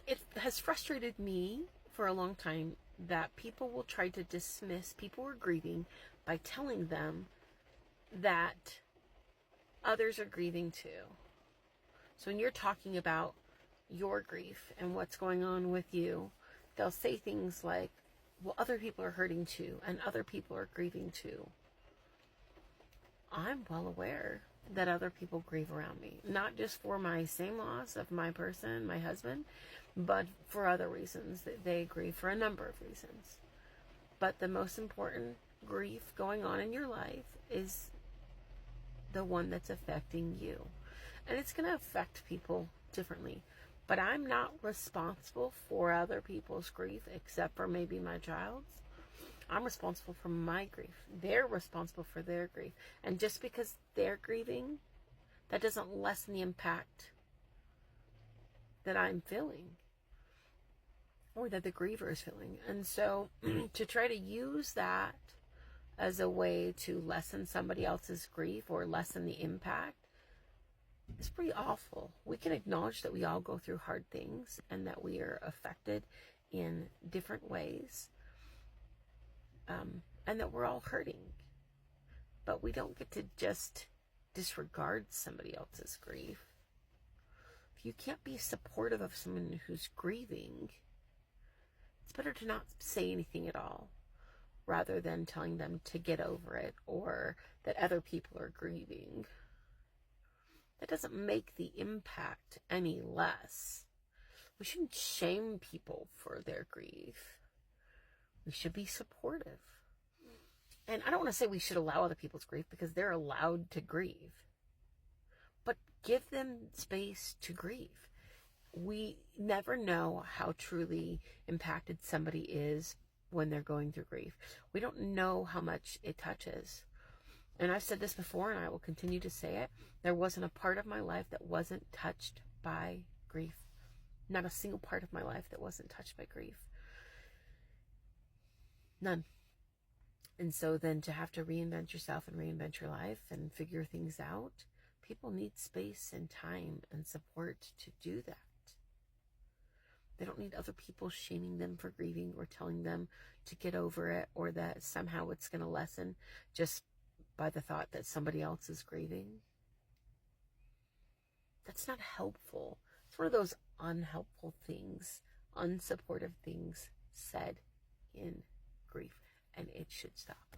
it has frustrated me for a long time that people will try to dismiss people who are grieving by telling them that others are grieving too. So when you're talking about your grief and what's going on with you, they'll say things like, well, other people are hurting too, and other people are grieving too. I'm well aware that other people grieve around me, not just for my same loss of my person, my husband, but for other reasons. That they grieve for a number of reasons. But the most important grief going on in your life is the one that's affecting you. And it's going to affect people differently. But I'm not responsible for other people's grief, except for maybe my child's. I'm responsible for my grief. They're responsible for their grief. And just because they're grieving, that doesn't lessen the impact that I'm feeling, or that the griever is feeling. And so to try to use that as a way to lessen somebody else's grief or lessen the impact is pretty awful. We can acknowledge that we all go through hard things and that we are affected in different ways, and that we're all hurting. But we don't get to just disregard somebody else's grief. If you can't be supportive of someone who's grieving, it's better to not say anything at all, rather than telling them to get over it or that other people are grieving. That doesn't make the impact any less. We shouldn't shame people for their grief. We should be supportive. And I don't want to say we should allow other people's grief, because they're allowed to grieve. But give them space to grieve. We never know how truly impacted somebody is when they're going through grief. We don't know how much it touches. And I've said this before, and I will continue to say it. There wasn't a part of my life that wasn't touched by grief. Not a single part of my life that wasn't touched by grief. None. And so then to have to reinvent yourself and reinvent your life and figure things out, people need space and time and support to do that. They don't need other people shaming them for grieving or telling them to get over it, or that somehow it's going to lessen just by the thought that somebody else is grieving. That's not helpful. It's one of those unhelpful things, unsupportive things said in grief, and it should stop.